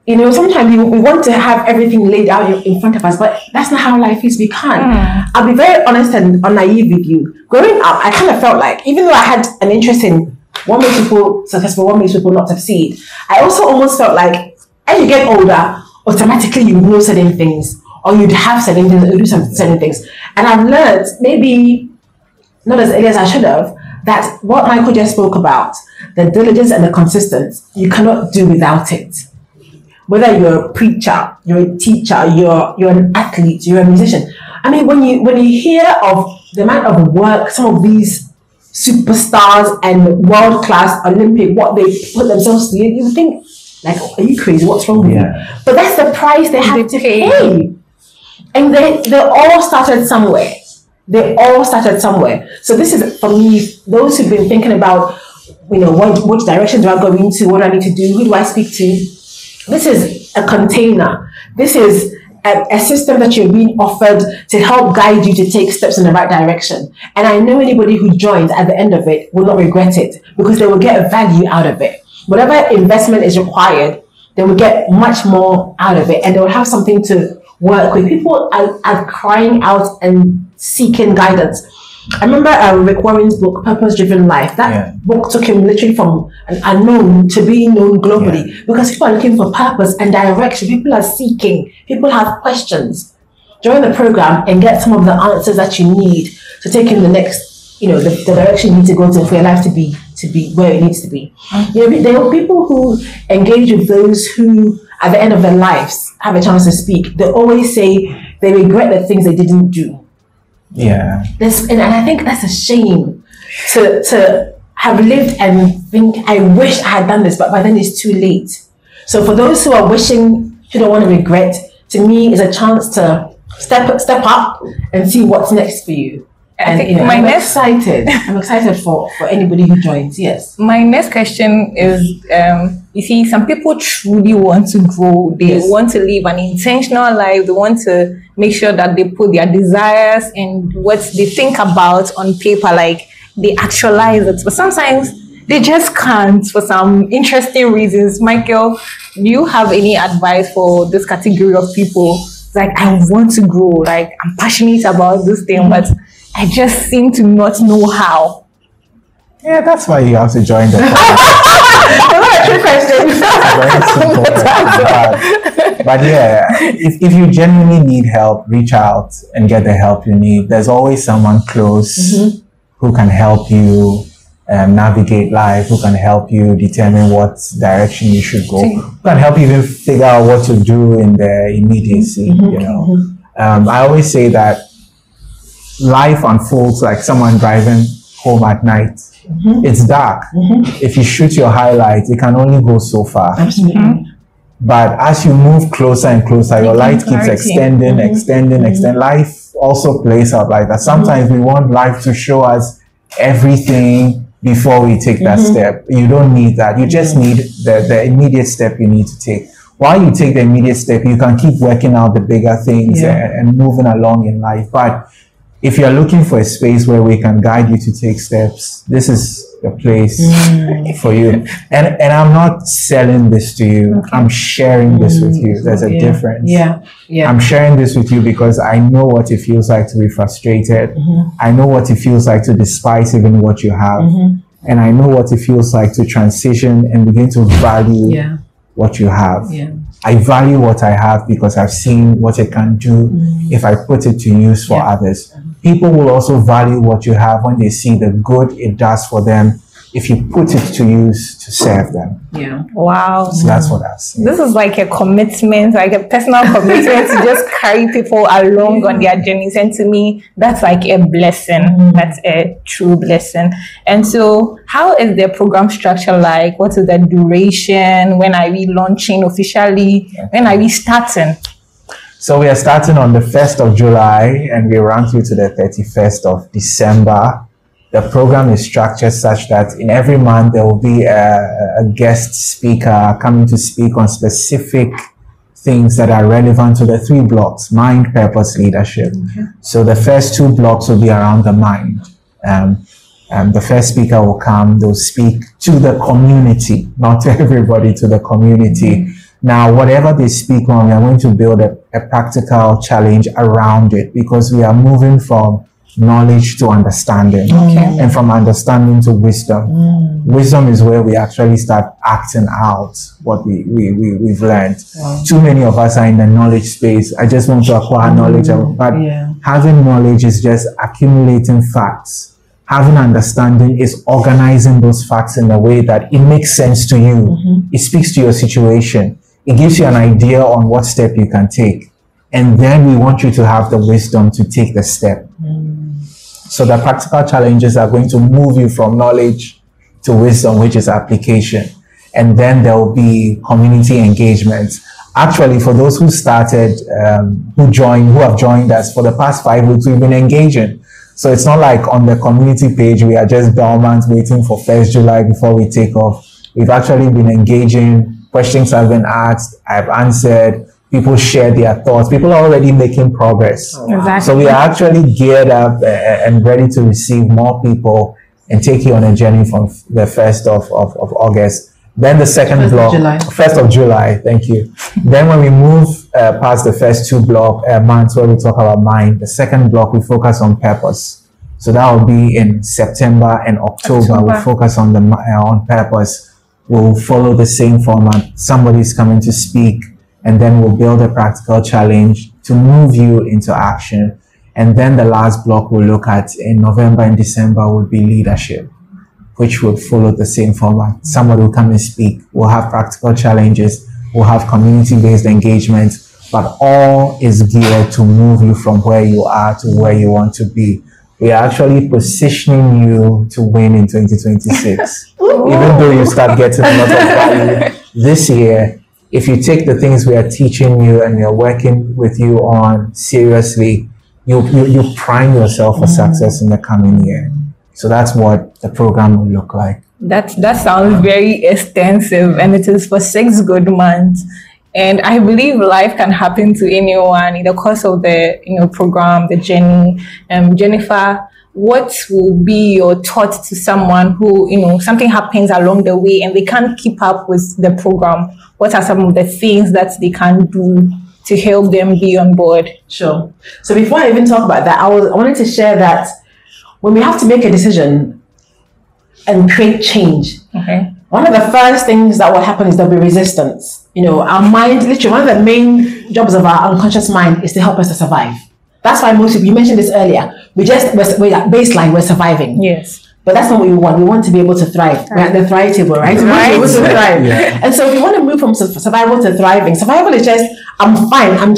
You know, sometimes we want to have everything laid out in front of us, but that's not how life is. We can't. I'll be very honest and naive with you. Growing up, I kind of felt like, even though I had an interest in what makes people successful, what makes people not succeed, I also almost felt like as you get older, automatically you know certain things, or you'd have certain things, or you do certain things. And I've learned, maybe not as early as I should have, that what Michael just spoke about, the diligence and the consistency, you cannot do without it. Whether you're a preacher, you're a teacher, you're an athlete, you're a musician. I mean, when you hear of the amount of work some of these superstars and world-class Olympic, what they put themselves through, you think, like, are you crazy? What's wrong with you? But that's the price they have to pay. And they all started somewhere. They all started somewhere. So this is, for me, those who've been thinking about, you know, which direction do I go into? What do I need to do? Who do I speak to? This is a container. This is a system that you're being offered to help guide you to take steps in the right direction. And I know anybody who joins at the end of it will not regret it because they will get a value out of it. Whatever investment is required, they will get much more out of it and they will have something to work with. People are crying out and seeking guidance. I remember Rick Warren's book, Purpose Driven Life. That book took him literally from an unknown to being known globally because people are looking for purpose and direction. People are seeking. People have questions. Join the program and get some of the answers that you need to take in the next the direction you need to go to for your life to be where it needs to be. There are people who engage with those who, at the end of their lives, have a chance to speak. They always say they regret the things they didn't do. Yeah. And I think that's a shame to have lived and think, I wish I had done this, but by then it's too late. So for those who are wishing, who don't want to regret, to me, is a chance to step up and see what's next for you. And I'm excited for anybody who joins. Yes. My next question is, you see, some people truly want to grow. They want to live an intentional life. They want to make sure that they put their desires and what they think about on paper, like they actualize it. But sometimes they just can't for some interesting reasons. Michael, do you have any advice for this category of people? Like, I want to grow, like I'm passionate about this thing, but I just seem to not know how. Yeah, that's why you have to join the But yeah, if you genuinely need help, reach out and get the help you need. There's always someone close who can help you navigate life, who can help you determine what direction you should go, who can help you even figure out what to do in the immediacy. I always say that life unfolds like someone driving home at night. It's dark. If you shoot your highlights, it can only go so far. Absolutely. But as you move closer and closer, your light keeps extending. Life also plays out like that. Sometimes we want life to show us everything before we take that step. You don't need that. You just need the immediate step you need to take. While you take the immediate step, you can keep working out the bigger things and moving along in life. But if you're looking for a space where we can guide you to take steps, this is the place for you. And I'm not selling this to you. I'm sharing this with you. There's a difference. I'm sharing this with you because I know what it feels like to be frustrated. I know what it feels like to despise even what you have. And I know what it feels like to transition and begin to value what you have. I value what I have because I've seen what it can do if I put it to use for others. People will also value what you have when they see the good it does for them if you put it to use to serve them. Wow. So that's what I see. This is like a commitment, like a personal commitment to just carry people along on their journeys. And to me, that's like a blessing. That's a true blessing. And so how is the program structure like? What is the duration? When are we launching officially? When are we starting? So we are starting on the 1st of July and we run through to the 31st of December. The program is structured such that in every month there will be a guest speaker coming to speak on specific things that are relevant to the 3 blocks: mind, purpose, leadership. So the first 2 blocks will be around the mind. The first speaker will come, they'll speak to the community, not to everybody, to the community. Now, whatever they speak on, we are going to build a practical challenge around it because we are moving from knowledge to understanding and from understanding to wisdom. Wisdom is where we actually start acting out what we've learned. Too many of us are in the knowledge space. I just want to acquire knowledge, but having knowledge is just accumulating facts. Having understanding is organizing those facts in a way that it makes sense to you. It speaks to your situation. It gives you an idea on what step you can take. And then we want you to have the wisdom to take the step. So the practical challenges are going to move you from knowledge to wisdom, which is application. And then there will be community engagement. Actually, for those who started, who have joined us for the past 5 weeks, we've been engaging. So it's not like on the community page, we are just dormant waiting for 1st July before we take off. We've actually been engaging. Questions have been asked. I've answered. People share their thoughts. People are already making progress. So we are actually geared up and ready to receive more people and take you on a journey from the 1st of August. Then the second block, 1st of July, thank you. Then when we move past the first 2 months where we talk about mind, the second block we focus on purpose. So that will be in September and October. We'll focus on on purpose. We'll follow the same format. Somebody's coming to speak, and then we'll build a practical challenge to move you into action. And then the last block we'll look at in November and December will be leadership, which would follow the same format. Somebody will come and speak. We'll have practical challenges. We'll have community-based engagements, but all is geared to move you from where you are to where you want to be. We are actually positioning you to win in 2026. Even though you start getting a lot of value this year, if you take the things we are teaching you and we are working with you on seriously, you prime yourself for success in the coming year. So that's what the program will look like. That sounds very extensive, and it is for 6 good months. And I believe life can happen to anyone in the course of the program, the journey. Jennifer, what will be your thought to someone who something happens along the way and they can't keep up with the program? What are some of the things that they can do to help them be on board? Sure. So before I even talk about that, I wanted to share that when we have to make a decision and create change, one of the first things that will happen is there'll be resistance. Our mind, literally, one of the main jobs of our unconscious mind is to help us to survive. That's why most people, you mentioned this earlier, we're at baseline, we're surviving. Yes. But that's not what we want. We want to be able to thrive. We're at the thrive table, right? We want to be able to thrive. Yeah. And so if you want to move from survival to thriving, survival is just, I'm fine, I'm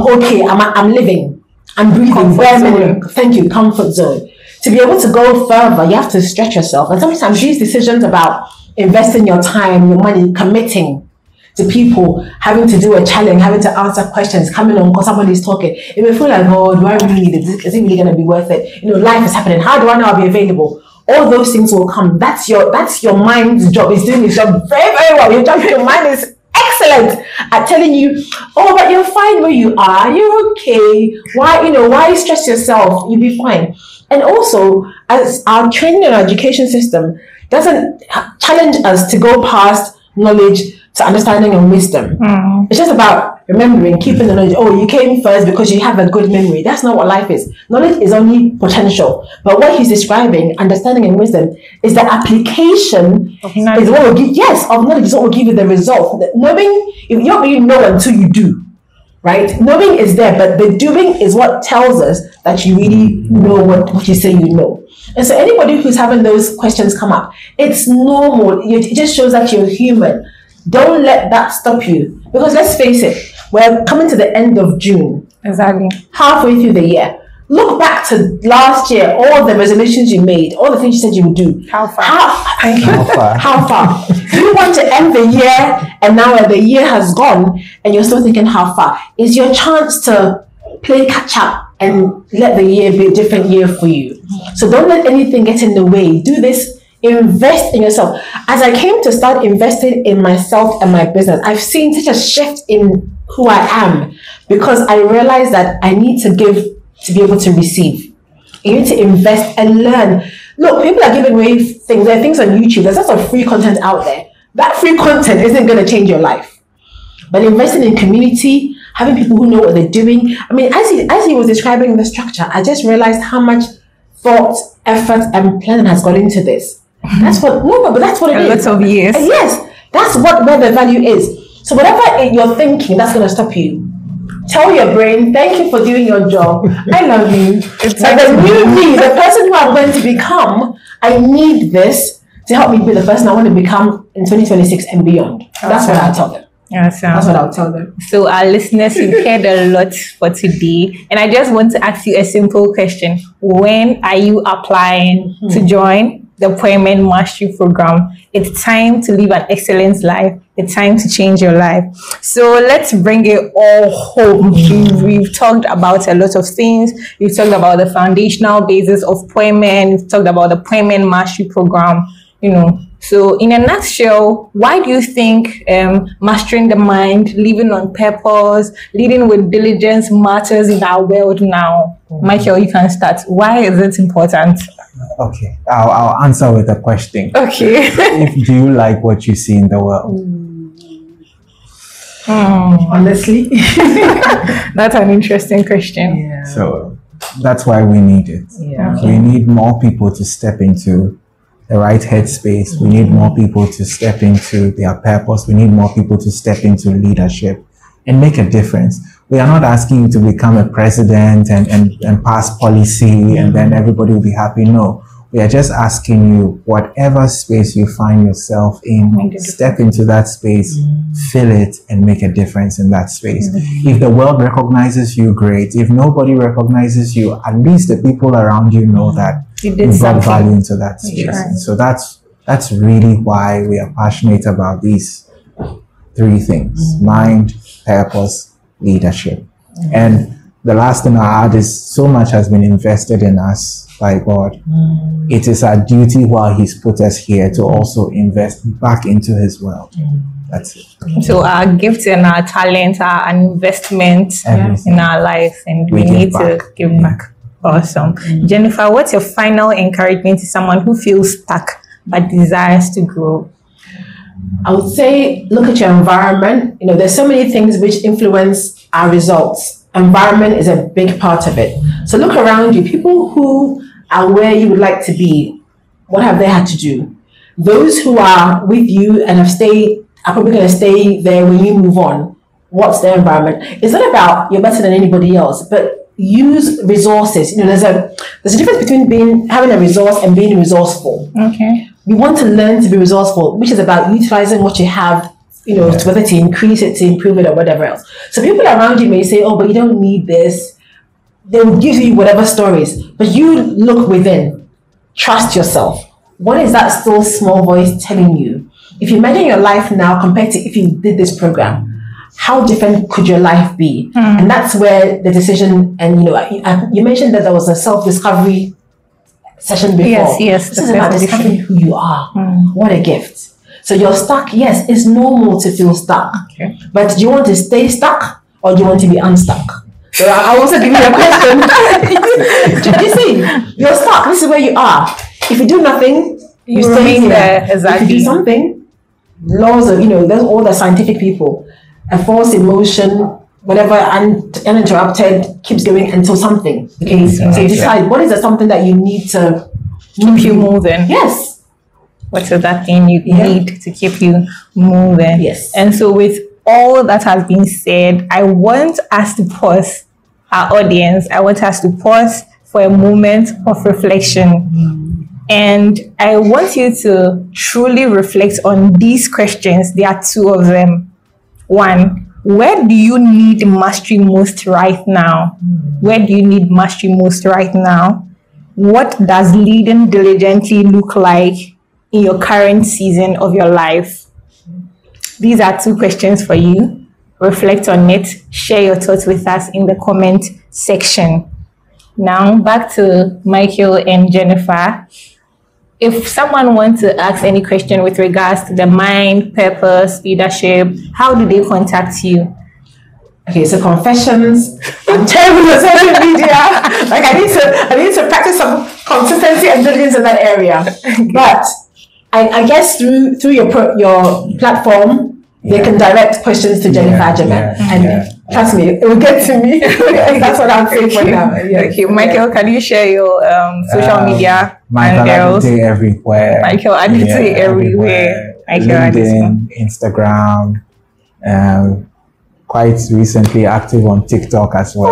okay, I'm living, I'm breathing, bare minimum. Thank you, comfort zone. To be able to go further, you have to stretch yourself. And sometimes these decisions about investing your time, your money, committing to people, having to do a challenge, having to answer questions, coming on because somebody's talking, it may feel like, oh, do I really need it? Is it really going to be worth it? Life is happening. How do I know I'll be available? All those things will come. That's your mind's job. It's doing its job very, very well. Your mind is excellent at telling you, oh, but you're fine where you are. You're okay. Why stress yourself? You'll be fine. And also, as our training and our education system doesn't challenge us to go past knowledge to understanding and wisdom. It's just about remembering, keeping the knowledge. Oh, you came first because you have a good memory. That's not what life is. Knowledge is only potential. But what he's describing, understanding and wisdom, is the application is what will give, of knowledge is what will give you the result. Knowing, you don't really know until you do. Right? Knowing is there, but the doing is what tells us that you really know what you say you know. And so anybody who's having those questions come up, it's normal. It just shows that you're human. Don't let that stop you. Because let's face it, we're coming to the end of June. Exactly. Halfway through the year. Look back to last year, all the resolutions you made, all the things you said you would do. How far? How far? You want to end the year, and now the year has gone, and you're still thinking how far? It's your chance to play catch up and let the year be a different year for you. So don't let anything get in the way. Do this. Invest in yourself. As I came to start investing in myself and my business, I've seen such a shift in who I am because I realized that I need to give to be able to receive. You need to invest and learn. Look, people are giving away things. There are things on YouTube. There's lots of free content out there. That free content isn't going to change your life. But investing in community, having people who know what they're doing. I mean, as he was describing the structure, I just realized how much thought, effort, and planning has gone into this. That's what it is. Lots of years. And yes, that's where the value is. So whatever you're thinking, that's going to stop you. Tell your brain, thank you for doing your job. I love you. It's like the new me, the person who I'm going to become, I need this to help me be the person I want to become in 2026 and beyond. That's what I'll tell them. Awesome. That's what I'll tell them. So our listeners, you've heard a lot for today. And I just want to ask you a simple question. When are you applying to join the Poimen Mastery Program? It's time to live an excellent life. It's time to change your life. So let's bring it all home. We've talked about a lot of things. We've talked about the foundational basis of Poimen. We've talked about the Poimen Mastery Program. So in a nutshell, why do you think mastering the mind, living on purpose, leading with diligence matters in our world now? Michael, you can start. Why is it important? Okay, I'll answer with a question. Okay. Do you like what you see in the world? Honestly, that's an interesting question. Yeah. So that's why we need it. Yeah. We need more people to step into the right headspace. We need more people to step into their purpose. We need more people to step into leadership and make a difference. We are not asking you to become a president and pass policy and then everybody will be happy. No, we are just asking you, whatever space you find yourself in, step into that space, fill it, and make a difference in that space. If the world recognizes you, great. If nobody recognizes you, at least the people around you know that you brought value into that space. And so that's really why we are passionate about these three things: mind, purpose, leadership. And the last thing I add is, so much has been invested in us by God. It is our duty while He's put us here to also invest back into His world. That's it. So our gifts and our talents are an investment in our life, and we need to give back. Awesome. Jennifer, what's your final encouragement to someone who feels stuck but desires to grow? I would say, look at your environment. You know, there's so many things which influence our results. Environment is a big part of it. So look around you. People who are where you would like to be, what have they had to do? Those who are with you and have stayed are probably going to stay there when you move on. What's their environment? It's not about you're better than anybody else, but use resources. You know, there's a difference between having a resource and being resourceful. Okay. We want to learn to be resourceful, which is about utilizing what you have, you know, whether to increase it, to improve it, or whatever else. So people around you may say, oh, but you don't need this. They will give you whatever stories, but you look within. Trust yourself. What is that still small voice telling you? If you imagine your life now compared to if you did this program, how different could your life be? And that's where the decision, and you know, you mentioned that there was a self-discovery session before. Yes. This is about discovering who you are. What a gift. So you're stuck. Yes, it's normal to feel stuck. Okay. But do you want to stay stuck or do you want to be unstuck? So I'll also give you a question. You see, you're stuck. This is where you are. If you do nothing, you stay there. Exactly. If you do something, laws of, you know, there's all the scientific people. A force in motion, whatever, uninterrupted, keeps going until something. Okay, so you decide what is the something that you need to keep you moving. Yes. What is that thing you need to keep you moving? Yes. And so with all that has been said, I want us to pause, our audience. I want us to pause for a moment of reflection. And I want you to truly reflect on these questions. There are two of them. One, where do you need mastery most right now? Where do you need mastery most right now? What does leading diligently look like in your current season of your life? These are two questions for you. Reflect on it. Share your thoughts with us in the comment section. Now, back to Michael and Jennifer. If someone wants to ask any question with regards to the mind, purpose, leadership, how do they contact you? Okay, so confessions. I'm terrible at social media. Like I need to practice some consistency and diligence in that area. But I guess through your platform, they can direct questions to Jennifer and trust me, it will get to me. That's what I'm saying for now. Okay, Michael, can you share your social media? Michael Adite everywhere. Michael Adite everywhere. LinkedIn, Instagram. Quite recently active on TikTok as well.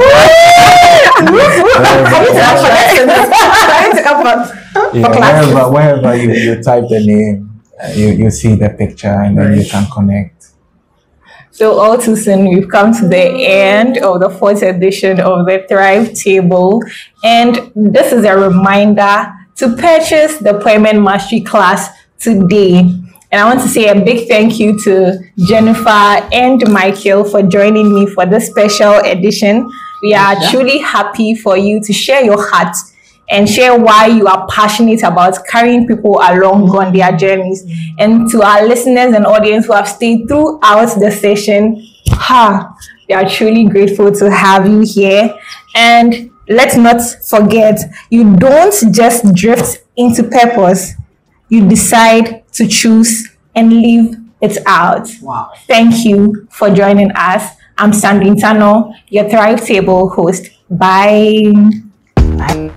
Wherever you type the name, you see the picture and then you can connect. So all too soon, we've come to the end of the 4th edition of the Thrive Table. And this is a reminder to purchase the Poimen Mastery class today. And I want to say a big thank you to Jennifer and Michael for joining me for this special edition. We are truly happy for you to share your heart and share why you are passionate about carrying people along on their journeys. And to our listeners and audience who have stayed throughout the session, we are truly grateful to have you here. And let's not forget, you don't just drift into purpose. You decide to choose and live it out. Wow. Thank you for joining us. I'm Sandrine Tano, your Thrive Table host. Bye. Bye.